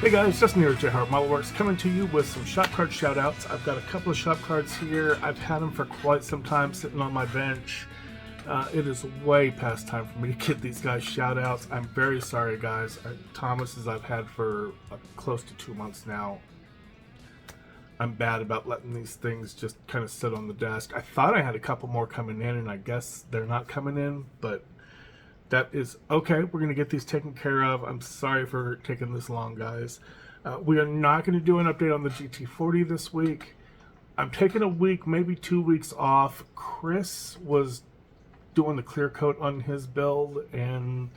Hey guys, Justin here at JHart Modelworks, coming to you with some shop card shout outs. I've got a couple of shop cards here. I've had them for quite some time sitting on my bench. It is way past time for me to get these guys shout outs. I'm very sorry guys. Thomas's I've had for close to 2 months now. I'm bad about letting these things just kind of sit on the desk. I thought I had a couple more coming in, and I guess they're not coming in, but that is okay. We're going to get these taken care of. I'm sorry for taking this long, guys. We are not going to do an update on the GT40 this week. I'm taking a week, maybe 2 weeks off. Chris was doing the clear coat on his build, and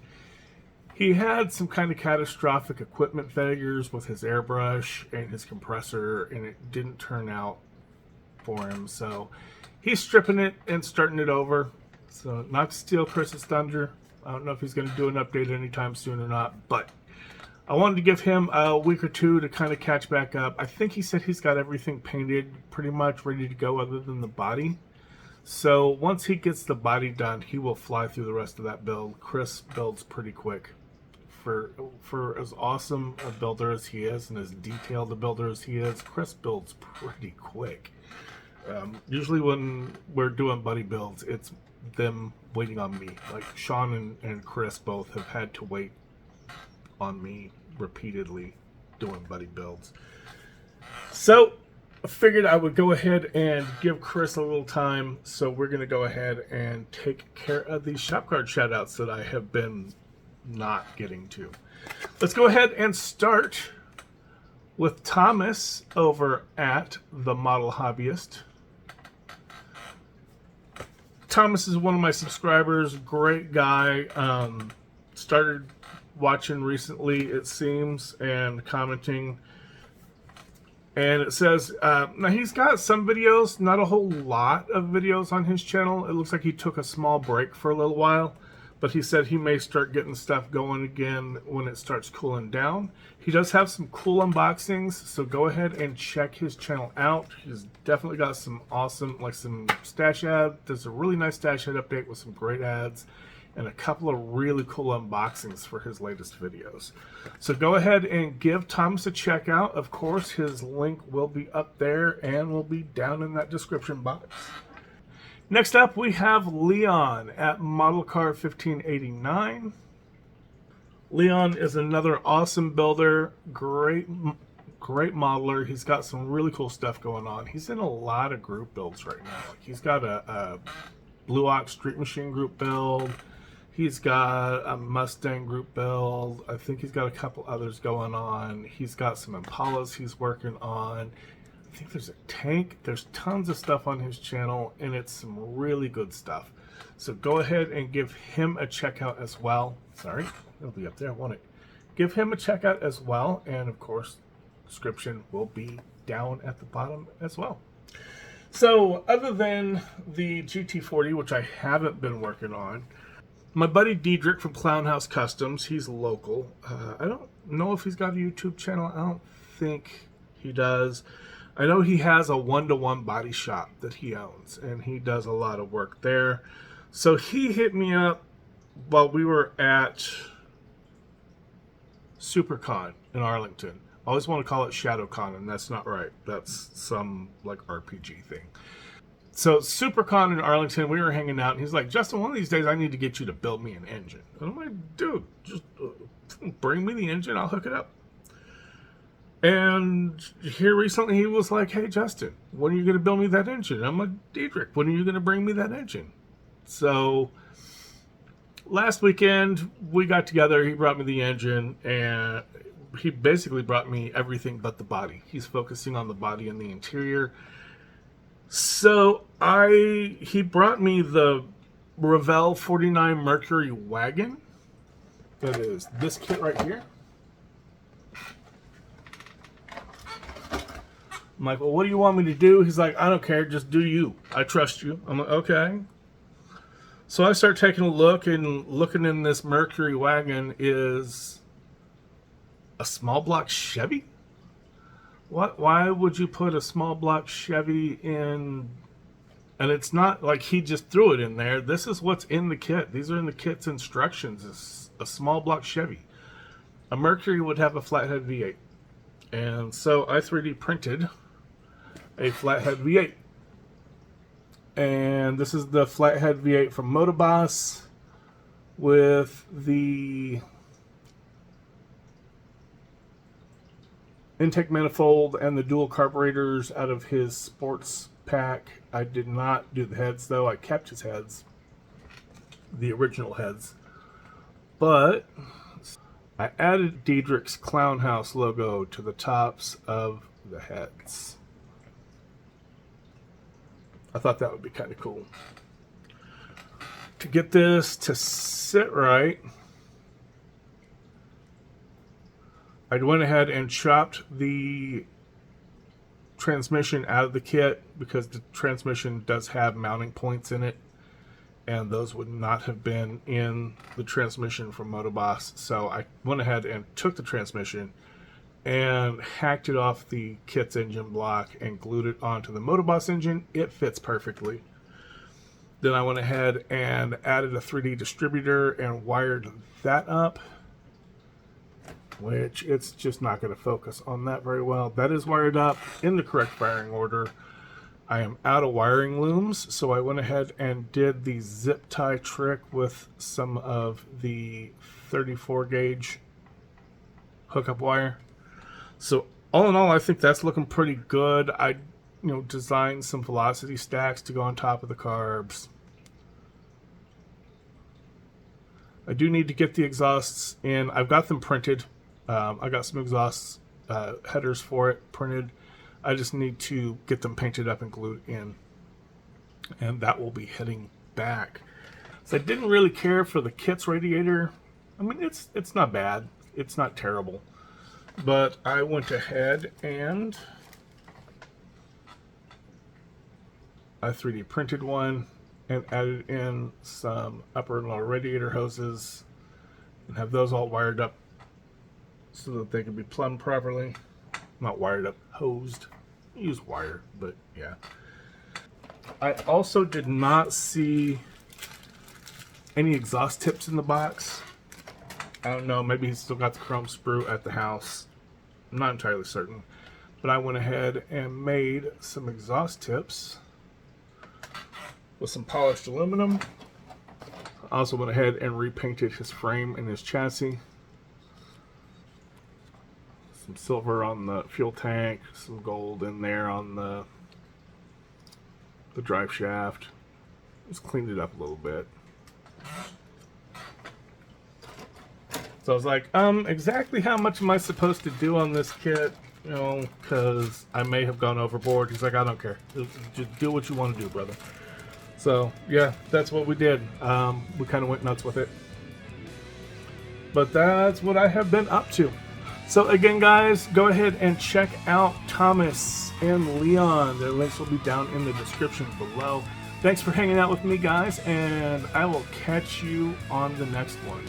he had some kind of catastrophic equipment failures with his airbrush and his compressor, and it didn't turn out for him. So he's stripping it and starting it over. So not to steal Chris's thunder. I don't know if he's going to do an update anytime soon or not, but I wanted to give him a week or two to kind of catch back up. I think he said he's got everything painted pretty much ready to go other than the body. So once he gets the body done, he will fly through the rest of that build. Chris builds pretty quick. For as awesome a builder as he is and as detailed a builder as he is, Chris builds pretty quick. Usually when we're doing buddy builds, it's them waiting on me. Like Sean and Chris both have had to wait on me repeatedly doing buddy builds. So I figured I would go ahead and give Chris a little time. So we're going to go ahead and take care of these shop card shout outs that I have been not getting to. Let's go ahead and start with Thomas over at the Model Hobbyist. Thomas is one of my subscribers, great guy. Started watching recently, it seems, and commenting. And it says, now he's got some videos, not a whole lot of videos on his channel. It looks like he took a small break for a little while, but he said he may start getting stuff going again when it starts cooling down. He does have some cool unboxings, so go ahead and check his channel out. He's definitely got some awesome, like some stash ad. There's a really nice stash ad update with some great ads and a couple of really cool unboxings for his latest videos. So go ahead and give Thomas a check out. Of course, his link will be up there and will be down in that description box. Next up, we have Leon at Model Car 1589. Leon is another awesome builder, great modeler. He's got some really cool stuff going on. He's in a lot of group builds right now. He's got a Blue Ox Street Machine group build. He's got a Mustang group build. I think he's got a couple others going on. He's got some Impalas he's working on. I think there's a tank. There's tons of stuff on his channel, and it's some really good stuff. So go ahead and give him a check out as well. Sorry, it'll be up there, won't it? Give him a check out as well, and of course, description will be down at the bottom as well. So other than the GT40, which I haven't been working on, my buddy Diedrich from Clown House Customs, he's local. I don't know if he's got a YouTube channel. I don't think he does. I know he has a one-to-one body shop that he owns, and he does a lot of work there. So he hit me up while we were at SuperCon in Arlington. I always want to call it ShadowCon, and that's not right. That's some like RPG thing. So SuperCon in Arlington, we were hanging out, and he's like, Justin, one of these days I need to get you to build me an engine. And I'm like, dude, just bring me the engine, I'll hook it up. And here recently he was like, hey Justin, when are you going to build me that engine? I'm like, Diedrich, when are you going to bring me that engine? So last weekend we got together, he brought me the engine, and he basically brought me everything but the body. He's focusing on the body and the interior. So he brought me the Revell 49 Mercury wagon. That is this kit right here. I'm like, well, what do you want me to do? He's like, I don't care, just do you. I trust you. I'm like, okay. So I start taking a look, and looking in this Mercury wagon is a small block Chevy. Why would you put a small block Chevy in? And it's not like he just threw it in there. This is what's in the kit. These are in the kit's instructions. It's a small block Chevy. A Mercury would have a flathead V8. And so I 3D printed a flathead V8. And this is the flathead V8 from Motoboss with the intake manifold and the dual carburetors out of his sports pack. I did not do the heads though. I kept his heads, the original heads. But I added Diedrich's Clown House logo to the tops of the heads. I thought that would be kind of cool. To get this to sit right, I went ahead and chopped the transmission out of the kit because the transmission does have mounting points in it, and those would not have been in the transmission from Motoboss. So I went ahead and took the transmission and hacked it off the kit's engine block and glued it onto the Motoboss engine. It fits perfectly. Then I went ahead and added a 3D distributor and wired that up, which it's just not going to focus on that very well. That is wired up in the correct firing order. I am out of wiring looms, so I went ahead and did the zip tie trick with some of the 34 gauge hookup wire. So all in all, I think that's looking pretty good. I designed some velocity stacks to go on top of the carbs. I do need to get the exhausts in. I've got them printed. I got some exhaust headers for it printed. I just need to get them painted up and glued in, and that will be heading back. So I didn't really care for the kit's radiator. I mean, it's not bad. It's not terrible. But I went ahead and I 3D printed one and added in some upper and lower radiator hoses and have those all wired up so that they can be plumbed properly. Not wired up, hosed. Use wire, but yeah. I also did not see any exhaust tips in the box. I don't know, maybe he's still got the chrome sprue at the house. I'm not entirely certain. But I went ahead and made some exhaust tips with some polished aluminum. I also went ahead and repainted his frame and his chassis. Some silver on the fuel tank, some gold in there on the drive shaft. Just cleaned it up a little bit. So I was like, exactly how much am I supposed to do on this kit? Because I may have gone overboard. He's like, I don't care. Just do what you want to do, brother. So, yeah, that's what we did. We kind of went nuts with it. But that's what I have been up to. So, again, guys, go ahead and check out Thomas and Leon. Their links will be down in the description below. Thanks for hanging out with me, guys, and I will catch you on the next one.